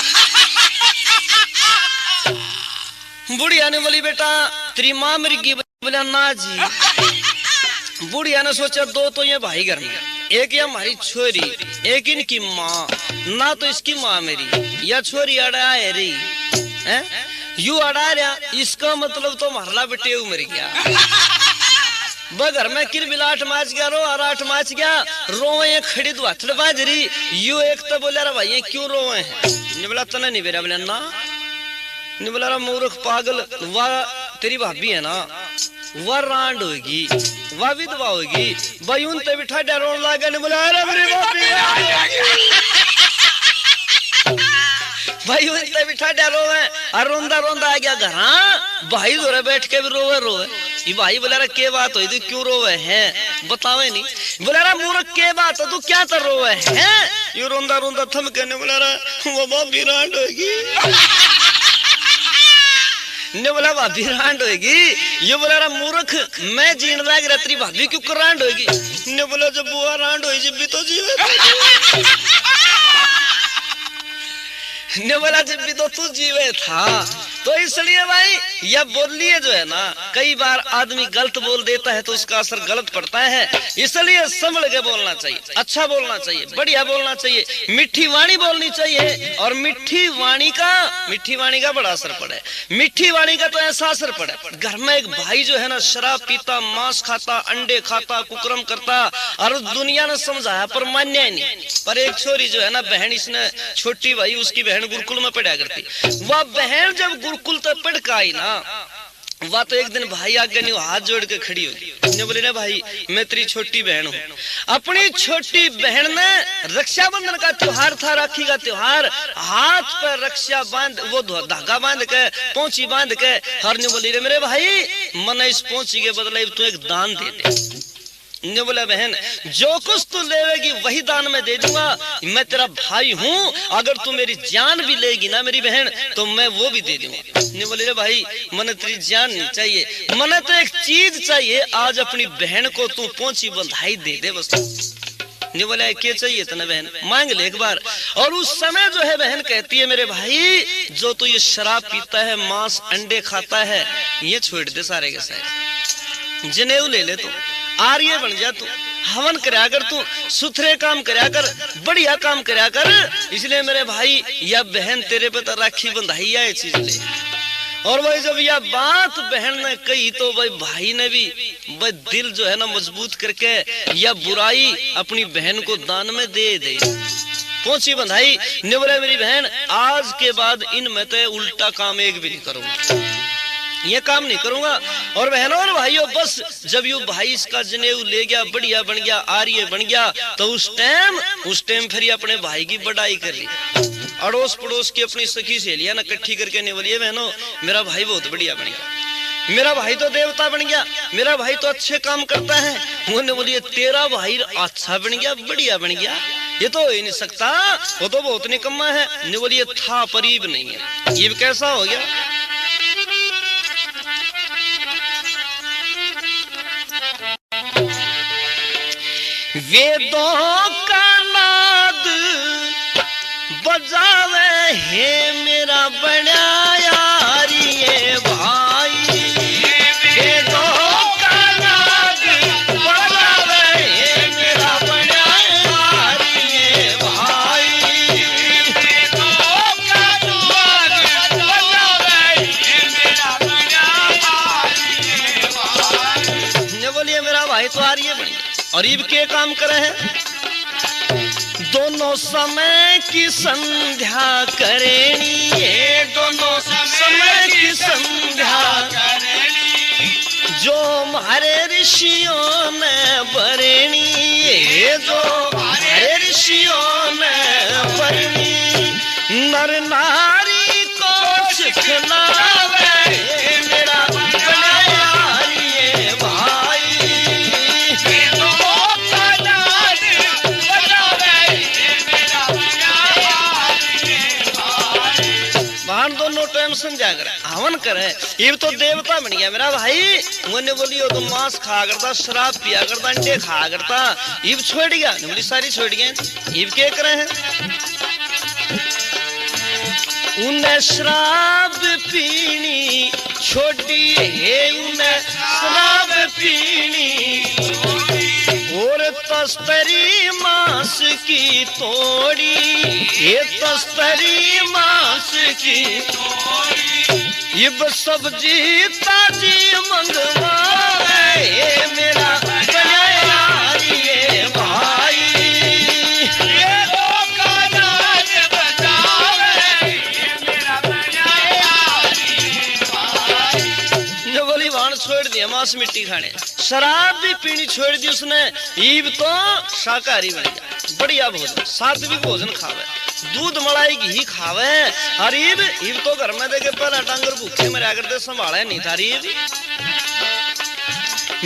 बुढ़िया ने बोली बेटा तेरी माँ मर गई? बोले ना जी। बुढ़िया ने सोचा दो तो ये भाई घर में, एक ये हमारी छोरी, एक इनकी माँ, ना तो इसकी माँ मेरी या छोरी अड़ा है रही है, यू अड़ा रहा, इसका मतलब तो मारला बेटे मर गया। घर में किर बिलाट माच गया, रो आराट माच गया, रोए खड़ी दुआथड़ बाजरी। यू एक तो बोला रे भाई क्यों रोए हैं? ने बोला तना नहीं बेरा। बोला ना। ने बोला मूर्ख पागल, वाह तेरी भाभी है ना, वह रांड होगी, वह विधवा होगी, भाई उन ते बिठा डर रोन लगा। ने बोला अरे मेरी भाभी भाई उनते बिठा डर रोए, और रोंदा रोंदा आ गया घर। भाई जोरे बैठ के भी रोवे। ये भाई बोला रे के बात हुई, तू क्यों रोवे हैं? बतावे नहीं। बोला रे मूर्ख के बात है, तू क्या कर रोवे हैं? ये रोंदा रोंदा थम के ने बोला रे वो भाभी रांड होगी। ने बोला भाभी रांड होगी? ये बोला रे मूर्ख मैं जीन लाग रहा, तेरी भाभी क्यों कर रांड होगी? ने बोला जब बुआ रांड होगी जब भी तो जीवे। ने बोला जब भी तो तू जीवे था, तो इसलिए भाई यह बोलिए जो है ना, कई बार आदमी गलत बोल देता है तो उसका असर गलत पड़ता है, इसलिए संभल के बोलना चाहिए, अच्छा बोलना चाहिए, बढ़िया बोलना चाहिए, मीठी वाणी बोलनी चाहिए। और मीठी वाणी का बड़ा असर पड़े, मीठी वाणी का तो ऐसा असर पड़े। घर में एक भाई जो है ना शराब पीता, मांस खाता, अंडे खाता, कुकर्म करता, और दुनिया ने समझाया पर मान्या ही नहीं। पर एक छोरी जो है ना बहन, इसने छोटी भाई, उसकी बहन गुरुकुल में पढ़ा करती, वह बहन जब गुरुकुल तक पढ़ के आई ना, वह तो एक दिन भाई आगे नहीं हाथ जोड़ के खड़ी होगी, बोले ना भाई मैं तेरी छोटी बहन हूँ। अपनी छोटी बहन ने रक्षाबंधन का त्योहार था, राखी का त्योहार, हाथ पर रक्षा बांध, वो धागा बांध के, पोंची बांध के, हर ने बोली रे मेरे भाई मन इस पोंची के बदले तू एक दान दे दे। ने बोला बहन जो कुछ तू लेगी वही दान में दे दूंगा, मैं तेरा भाई हूँ, अगर तू मेरी जान भी लेगी ना मेरी बहन तो मैं वो भी दे दूंगा। ने बोले रे भाई मने तेरी जान नहीं चाहिए, मने तो एक चीज चाहिए, आज अपनी बहन को तू पोंची बंधाई दे दे बस। ने बोला क्या चाहिए तने बहन, मांग ले एक बार। और उस समय जो है बहन कहती है मेरे भाई जो तू ये शराब पीता है, मांस अंडे खाता है, ये छोड़ दे सारे के सारे, जनेऊ ले ले, तू आर्य बन जा, तू हवन करया कर, तू सुथरे काम करया कर, बढ़िया काम करया कर। इसलिए मेरे भाई या बहन तेरे पे तो राखी बंधाई है चीज ले। और भाई जब यह बात बहन ने कही तो भाई ने भी भाई दिल जो है ना मजबूत करके यह बुराई अपनी बहन को दान में दे दे, पोंची बंधाई। ने बोला मेरी बहन आज के बाद इनमें तो उल्टा काम एक भी नहीं करूंगा, ये काम नहीं करूंगा। और बहनों और भाइयों बस जब यू भाई इसका जनेऊ ले गया, बढ़िया बन गया, आर्य बन गया, तो उस टाइम फिर अपने भाई की बड़ाई कर ली। अड़ोस पड़ोस की अपनी सखी सहेलियां ना इकट्ठी करके ने बोलिए बहनों मेरा भाई बहुत बढ़िया बन गया, मेरा भाई तो देवता बन गया, मेरा भाई तो अच्छे काम करता है। उन्होंने बोलिए तेरा भाई अच्छा बन गया, बढ़िया बन गया, ये तो हो ही नहीं सकता, वो तो बहुत निकम्मा है। ने बोलिए था परीब नहीं है, ये कैसा हो गया। वेदों का नाद बजावे है मेरा बड़ा यारी ये भाई, वेदों का नाद बजावे है मेरा बड़ा यारी ये भाई, वेदों का नाद बजावे है मेरा बड़ा यारी ये भाई। ने बोलिए मेरा भाई तो आर्य बढ़िया, और इब के काम करे हैं, दोनों समय की संध्या करेनी, ये दोनों समय की संध्या करेनी, जो हमारे ऋषियों ने बरेनी, ये जो हमारे ऋषियों ने बरेनी, नर नारी को सिखलावे मेरा बड़ा यारी ये भाई, दोनों टाइम संध्या करे हवन करे। ये तो देवता बन गया मेरा भाई। मुझे बोली वो तो मांस खा करता, शराब पिया करता, अंडे खा करता, ईब छोड़ गया, बोली सारी छोड़ गए, ईब क्या करे हैं। उन्हें शराब पीनी छोड़ी है, उन्हें शराब पीनी और तस्तरी मांस की तोड़ी, ये तस्तरी मांस की तोड़ी, ये सब्जी ताजी मंगवाए ये मेरा यारी ये भाई, ये का नाज बजावे ये मेरा यारी ये भाई। जो बोली वाण छोड़ दिया मांस मिट्टी खाने, शराब भी पीनी छोड़ दी उसने, ईब तो शाकाहारी बन गया, बढ़िया भोजन, सात्विक भोजन खावे, दूध मलाई घी खावे। और ईब तो घर में देखे पहला डांगर भूखे मरा करते संभाला नहीं था। ईब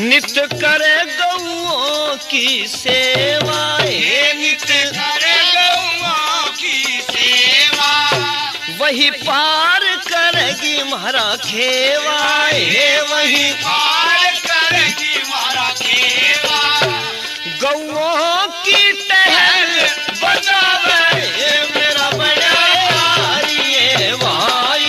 नित्य करे गौओं की सेवा, नित्य करे गौओं की सेवा, वही पार करेगी मारा खेवा, वही पार करेगी मारा खेवा, गौओं की टहल बजावे ये मेरा बड़ा यारी ये भाई,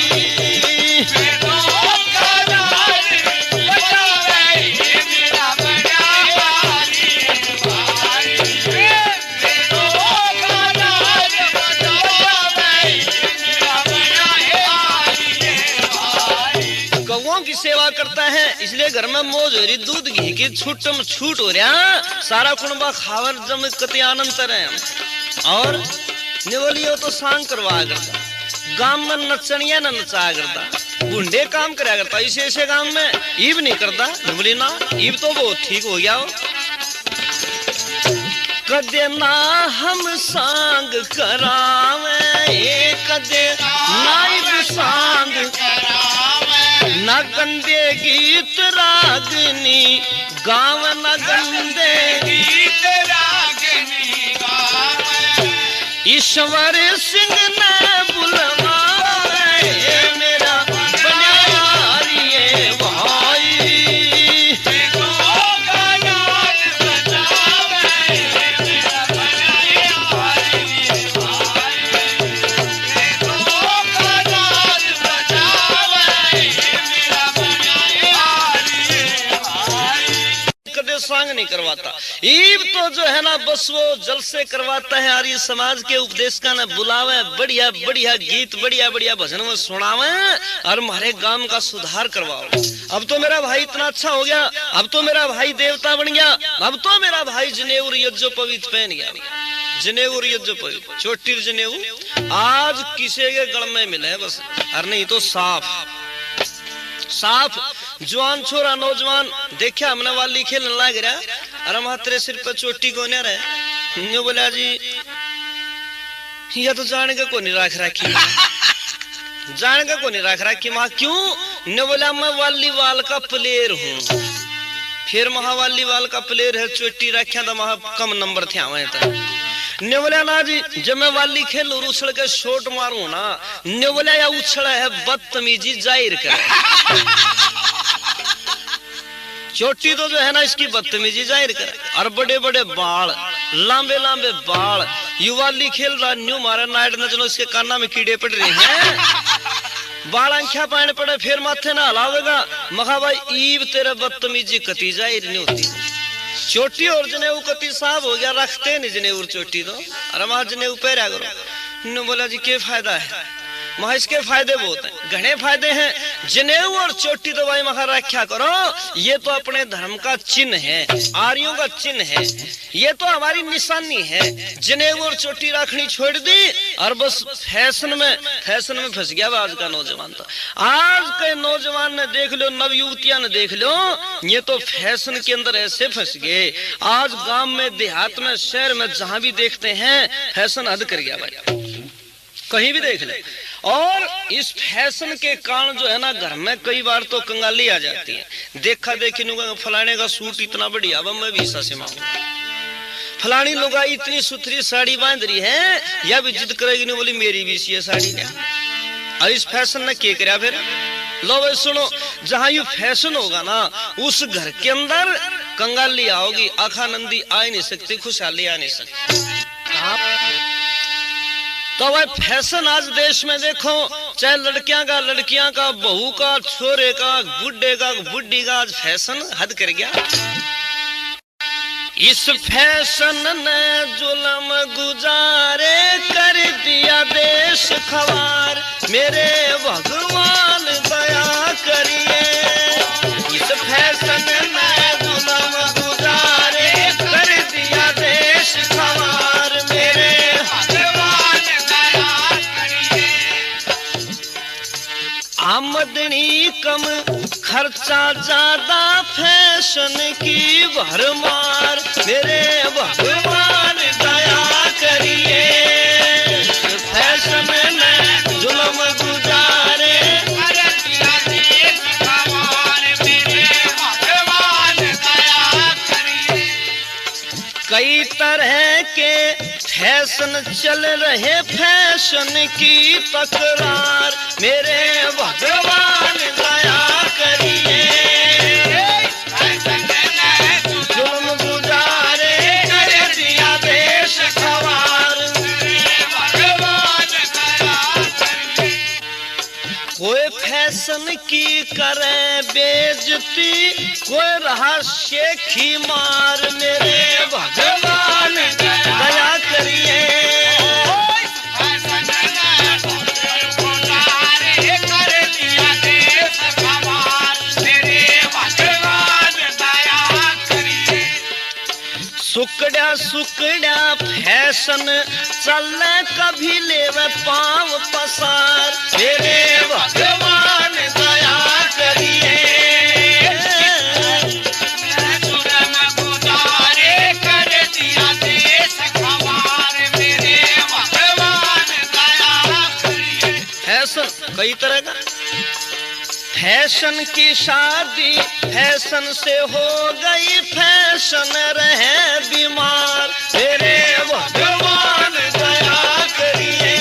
गौवां की सेवा करता है, इसलिए घर में मौज हो रही, दूध घी की छूटम छूट हो रहा, सारा कुणबा खावर जम कति आनंद रहे। और निवलियो तो सांग करवा करता, गांव में नचनिया न नचा करता, गुंडे काम करा करता, इसे ऐसे गांव में ईब नहीं करता। निवली ना ईब तो बहुत ठीक हो गया हो। कदे ना हम सांग करावे, कदे नाइब सांग करावे, न गंदे गीत रागनी गाँव, न गंदे गीत रागनी गाँव, ईश्वर सिंह ने बुलवाए मेरा बनियारिये भाई, सांग नहीं करवाता। ईब तो जो है ना बस वो जल से करवाता है। आर्य समाज के उपदेश का ना बुलावे, बढ़िया बढ़िया गीत, बढ़िया बढ़िया भजन में सुनावे और हमारे गांव का सुधार करवाओ। अब तो मेरा भाई इतना अच्छा हो गया, अब तो मेरा भाई देवता बन गया, अब तो मेरा भाई जनेऊ यज्जो पवित्र पहन गया, जनेऊ यज्जो पवित्र चोटी जनेऊ आज किसी के गल में मिले बस, और नहीं तो साफ साफ जवान छोरा नौजवान देखा हमने वाली खेलने लग रहा, अरे वहां तेरे सिर पर चोटी को नहीं रहे, न्यू बोला जी ये तो जान के को नहीं रख रखी, जान के को नहीं रख रखी माँ क्यों? न्यू बोला मैं वॉलीबॉल का प्लेयर हूँ, फिर महावालीबॉल का प्लेयर है, चोटी रखा तो वहां कम नंबर थे आवे तक। ने बोला ना जी जब मैं वाली खेल और उछल के शॉट मारू ना, ने बोला या उछला है बदतमीजी जाहिर करे, चोटी तो जो है ना इसकी बदतमीजी जाहिर करे, और बड़े बड़े बाल, लंबे लंबे बाल, युवाली खेल रहा न्यू मारा नाइट नजनो इसके काना में कीड़े पड़ रहे हैं, बाल आंखा पाने पड़े, फिर माथे ना हलावेगा, मखा भाई ईब तेरे बदतमीजी कती जाहिर नहीं होती, चोटी और जनेऊ कति साहब हो गया, रखते नहीं जनेऊ चोटी तो, अरे मां जनेऊ पहरा करो। ने बोला जी क्या फायदा है? महा इसके फायदे बहुत हैं, घने फायदे हैं, जनेऊ और चोटी तो भाई महा रखा करो, ये तो अपने धर्म का चिन्ह है, आर्यों का चिन्ह है, ये तो हमारी निशानी है। जनेऊ और चोटी रखनी छोड़ दी और बस फैशन में फंस गया आज का नौजवान। तो आज के नौजवान ने देख लो, नव युवतियां ने देख लो, ये तो फैशन के अंदर ऐसे फंस गए। आज गांव में, देहात में, शहर में जहां भी देखते हैं फैशन हद कर गया भाई, कहीं भी देख ले। और इस फैशन के कारण जो है ना घर में कई बार तो कंगाली आ जाती है, देखा देखी फलाने का सूट इतना बढ़िया, अब मैं भी हिस्सा से मांगूंगा, फलानी लोग इतनी सुथरी साड़ी बांध रही है, या भी जिद करेगी नहीं बोली मेरी भी ये साड़ी है। और इस फैशन ने क्या करा फिर? लो भाई सुनो, जहां यू फैशन होगा ना उस घर के अंदर कंगाली आओगी, आखानंदी आ ही नहीं सकती, खुशहाली आ नहीं सकती। तो भाई फैशन आज देश में देखो, चाहे लड़कियां का, बहू का, छोरे का, बुढ़े का, बुढ़ी का, आज फैशन हद कर गया। इस फैशन ने जुल्म गुजारे कर दिया देश खवार, मेरे भगवान दया करिए। इस फैशन ने जुल्म गुजारे कर दिया देश खवार, मेरे आमदनी कम खर्चा ज्यादा, फैशन की भरमार, मेरे भगवान दया करिए। फैशन में जुल्म गुजारे मेरे भगवान दया करिए। कई तरह के फैशन चल रहे, फैशन की तकरार, मेरे भगवान दया करिए। जुल्म गुजारे कर दिया देश खवार, मेरे भगवान दया करिए। कोई फैशन की करे बेइज्जती, कोई रहा शेखी मार, मेरे भगवान दया करिए। सुकड़ा सुकड़ा फैशन चले कभी लेवे पाँव पसार। मेरे भगवान दया करिए कर दिया देश खवार। मेरे भगवान दया करिए। फैशन कई तरह का, फैशन की शादी फैशन से हो गई, फैशन रहे बीमार। मेरे भगवान दया करिए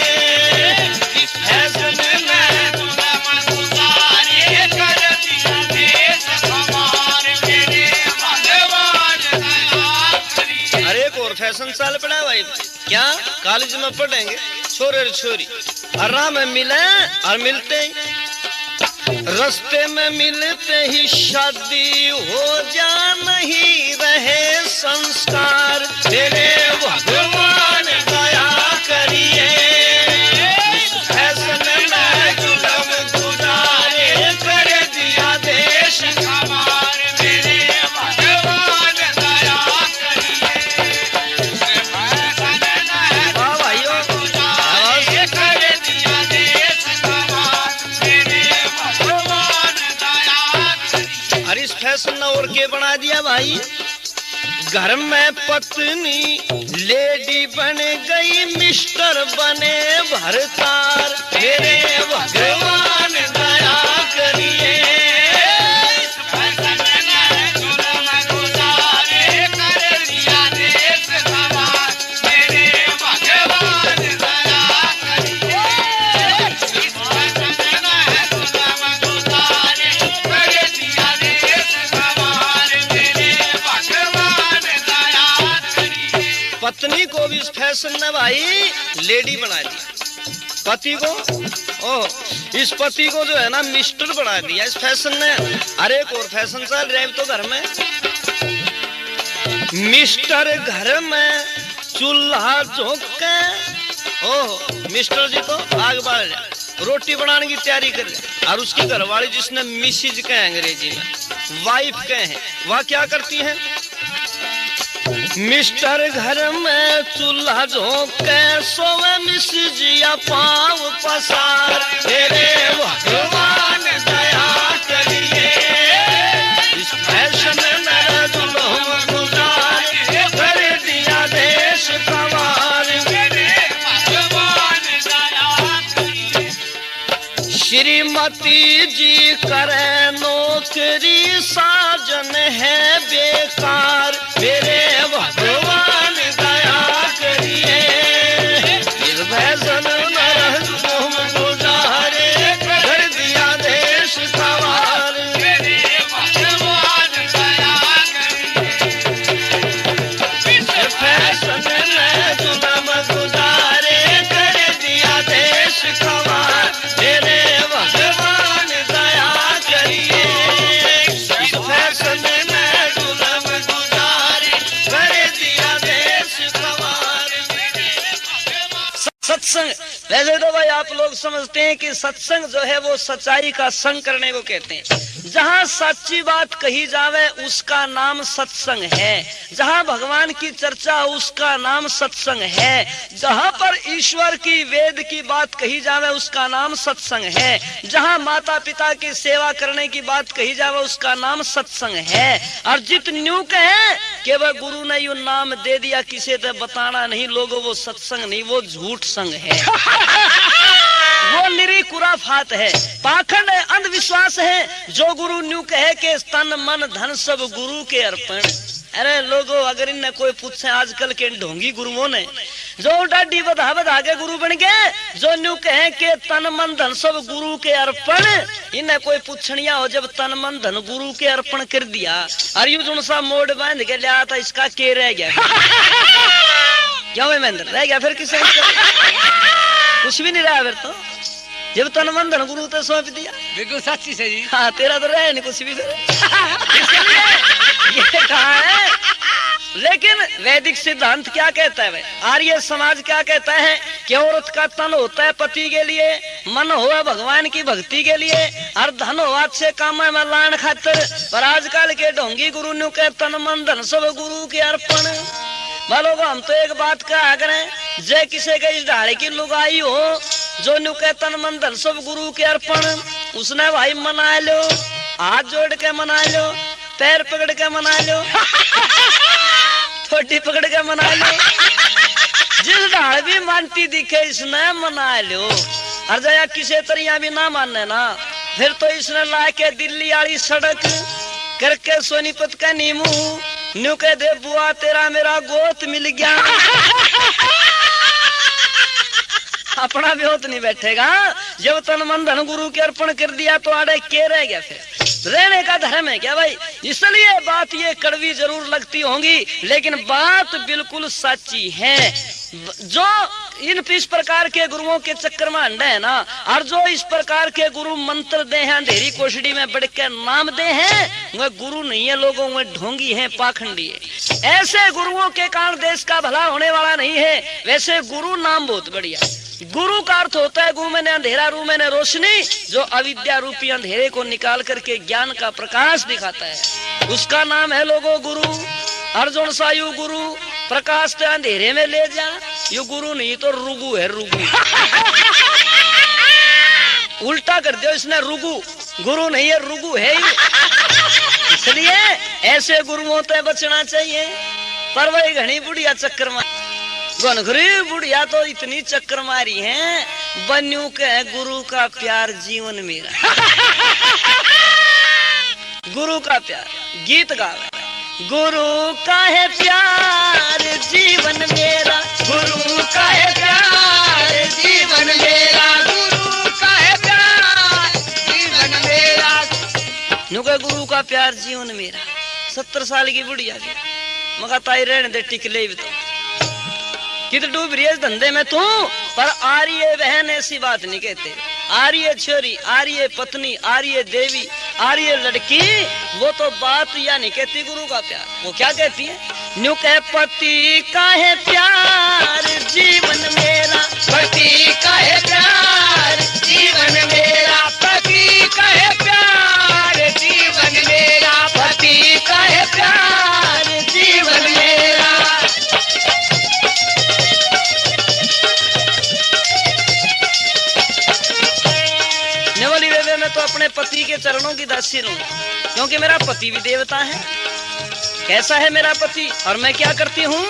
इस फैशन में गुजारे कर दिया देश हमार। मेरे भगवान दया करिए। अरे एक और फैशन चल पड़ा भाई, क्या कॉलेज में पढ़ेंगे छोरे और छोरी आराम में मिले और मिलते ही रास्ते में मिलते ही शादी हो जा, नहीं रहे संस्कार। मेरे भगवान दया करिए फैशन में जुलम गुजारे कर दिया देश हमार। मेरे भगवान दया करिए भाइयों गुजारे कर दिया देश हमार। मेरे अरे इस फैशन ने और के बना दिया भाई, घर में पत्नी लेडी बन गई, मिस्टर बने भरतार। मेरे भगवान दया करिए इस फैशन ने जुल्म गुजारे कर दिया देश हमार। मेरे भगवान दया करिए इस फैशन ने जुल्म गुजारे कर दिया देश हमार। मेरे भगवान दया करिए। पत्नी को भी इस फैशन ने भाई लेडी बना दिया, पति को इस पति को जो है ना मिस्टर बना दिया इस फैशन ने। अरे एक और फैशन चल रहा है तो घर में, मिस्टर घर में चूल्हा झोंके, मिस्टर जी तो आग बाल रोटी बनाने की तैयारी कर रहे, और उसकी घरवाली जिसने मिसिज कहे अंग्रेजी में वाइफ कहे हैं, वह क्या करती है? मिस्टर घर में चूल्हा झोंके सोवे मिसिज या पाँव पसार। मेरे भगवान दया करिए इस फैशन में जुल्म गुजारे कर दिया देश गंवार। मेरे भगवान दया करिए। श्रीमती जी करे नौकरी साजन है बेकार। मेरे भगवान दया करिए इस फैशन में जुल्म गुजारे कर दिया देश गंवार। मेरे भगवान दया करिए इस फैशन में जुल्म गुजारे कर दिया देश गंवार। मेरे भगवान दया करिए इस फैशन में जुल्म गुजारे कर दिया देश गंवार। सत्संग, वैसे तो भाई आप लोग समझते हैं कि सत्संग जो है वो सच्चाई का संग करने को कहते हैं। जहाँ सच्ची बात कही जावे उसका नाम सत्संग है, जहाँ भगवान की चर्चा उसका नाम सत्संग है, जहाँ पर ईश्वर की वेद की बात कही जावे उसका नाम सत्संग है, जहाँ माता पिता की सेवा करने की बात कही जावे उसका नाम सत्संग है। और जितन्यू कहे कि वह गुरु ने यू नाम दे दिया किसे तो बताना नहीं, लोगों वो सत्संग नहीं, वो झूठ संग है। वो निरी कुराफात है, पाखंड है, अंधविश्वास है। जो गुरु न्यू कहे के तन मन धन सब गुरु के अर्पण। अरे लोगों अगर इन्हें कोई पूछे आजकल के ढोंगी गुरुओं ने जो डाडी बधा बधा के गुरु बन गए, जो न्यू कहे के तन मन धन सब गुरु के अर्पण, इन्हें कोई पूछनिया हो जब तन मन धन गुरु के अर्पण कर दिया और यू जो सा मोड़ बांध के लिया था इसका के रह गया? क्यों महेंद्र रह गया? फिर किसे कुछ भी नहीं रहा फिर तो, जब तन मन धन गुरु तो सौंप दिया। बिल्कुल सच्ची से जी। हाँ तेरा तो रहे नहीं कुछ भी फिर। ये कहा है, लेकिन वैदिक सिद्धांत क्या कहता है भाई, आर्य समाज क्या कहता है कि औरत का तन होता है पति के लिए, मन हुआ भगवान की भक्ति के लिए, और धन हुआ अच्छे काम में लान खातर। पर आजकल के ढोंगी गुरु ने कहे तन मन धन सब गुरु के अर्पण। वालों को हम तो एक बात कहा करें, जय किसी के इस ढाड़े की लुगाई हो जो नु के तन मन धन सब गुरु के अर्पण, उसने भाई मना लो, हाथ जोड़ के मना लो, पैर पकड़ के मना लो, थोड़ी पकड़ के मना लो, जिस ढाल भी मानती दिखे इसने मना लो। और जया किसी तरह भी ना माने ना, फिर तो इसने लाके दिल्ली वाली सड़क करके सोनीपत का नीमू न्यू कह दे बुआ तेरा मेरा गोत मिल गया। अपना भी होत नहीं बैठेगा, जब तन मन धन गुरु के अर्पण कर दिया तो आड़े के रह गया, फिर रहने का धर्म है क्या भाई। इसलिए बात ये कड़वी जरूर लगती होंगी लेकिन बात बिल्कुल सच्ची है। जो इन इस प्रकार के गुरुओं के चक्कर में अंडे है ना, और जो इस प्रकार के गुरु मंत्र दे हैं अंधेरी कोठड़ी में बढ़ के नाम दे हैं, वह गुरु नहीं है, लोगों में ढोंगी है, पाखंडी है। ऐसे गुरुओं के कारण देश का भला होने वाला नहीं है। वैसे गुरु नाम बहुत बढ़िया। गुरु का अर्थ होता है गु मैंने अंधेरा, रू मैंने रोशनी, जो अविद्या रूपी अंधेरे को निकाल करके ज्ञान का प्रकाश दिखाता है, उसका नाम है लोगों गुरु। अर्जुन सायु गुरु, प्रकाश तो अंधेरे में ले जा, ये गुरु नहीं तो रुगु है, रुगु। उल्टा कर दिया इसने, रुगु गुरु नहीं है, रुगु है ही। इसलिए ऐसे गुरुओं से बचना चाहिए। पर वही घनी बुढ़िया चक्कर मार, घनघरी बुढ़िया तो इतनी चक्कर मारी है, बनू के गुरु का प्यार जीवन मेरा। गुरु का प्यार गीत गा, गुरु का है प्यार जीवन मेरा, गुरु का है प्यार जीवन मेरा, गुरु का है प्यार जीवन मेरा। नुका गुरु का प्यार जीवन मेरा। 70 साल की बुढ़िया की मगा ताई रहने दे टिकले भी तो कित डूब रही है इस धंधे में तू। पर आर्य बहन ऐसी बात नहीं कहते, आर्य छोरी, आर्य पत्नी, आर्य देवी, आर्य लड़की, वो तो बात या नहीं कहती गुरु का प्यार। वो क्या कहती है, न्यू कह पति का है प्यार जीवन मेरा, पति का है प्यार जीवन मेरा, पति का है प्यार जीवन मेरा, पति का है प्यार जीवन मेरा। मैं तो अपने पति के चरणों की दासी रहूं, क्योंकि मेरा पति भी देवता है। कैसा है मेरा पति और मैं क्या करती हूँ,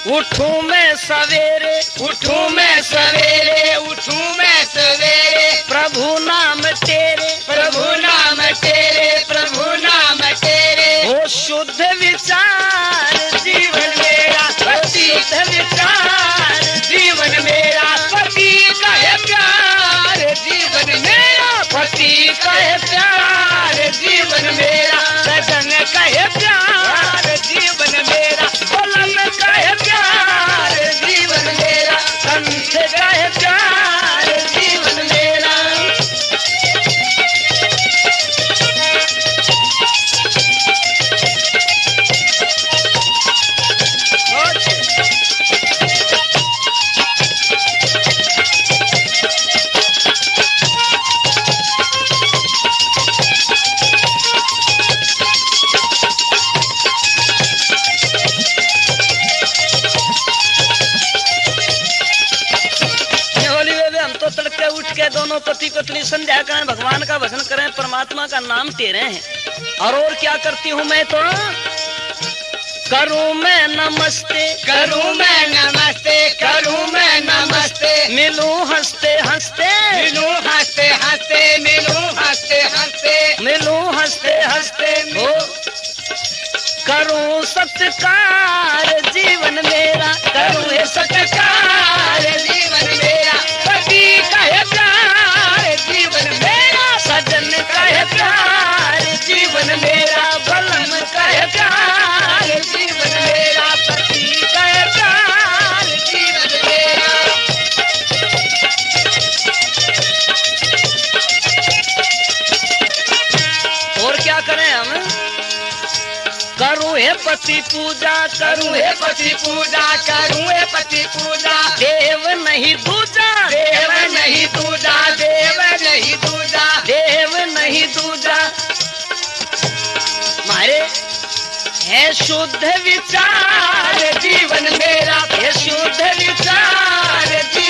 उठूं मैं सवेरे, उठूं मैं सवेरे, उठूं मैं सवेरे, प्रभु नाम तेरे, प्रभु नाम तेरे, प्रभु नाम तेरे। ओ शुद्ध विचार जीवन मेरा, शुद्ध विचार जीवन मेरा, पति का है प्यार जीवन मेरा, पति का है प्यार जीवन मेरा, सजन का है प्यार जीवन मेरा, बलम का है प्यार जीवन मेरा, कंठ का है प्यार जीवन मेरा। दोनों पति पत्नी संध्या करें, भगवान का भजन करें, परमात्मा का नाम तेरे हैं। और क्या करती हूँ मैं तो, करूँ मैं नमस्ते, करूँ मैं नमस्ते, करूँ मैं नमस्ते, मिलूं हंसते हंसते, मिलूं हंसते हंसते, मिलूं हंसते हंसते, मिलूं हंसते हंसते, हो करूँ सत्कार जीवन मेरा, करूँ सत्कार जीवन मेरा, पति का है प्यार जीवन मेरा, सजन का है प्यार जीवन मेरा, बलम का है प्यार जीवन मेरा, पति का है प्यार जीवन मेरा। और क्या करें हम, करूँ है पति पूजा, करूँ है पति पूजा, करूँ है पति पूजा, देव नहीं दूजा, देव नहीं दूजा, देव नहीं दूजा, देव नहीं दूजा। मारे है शुद्ध विचार जीवन मेरा है शुद्ध विचार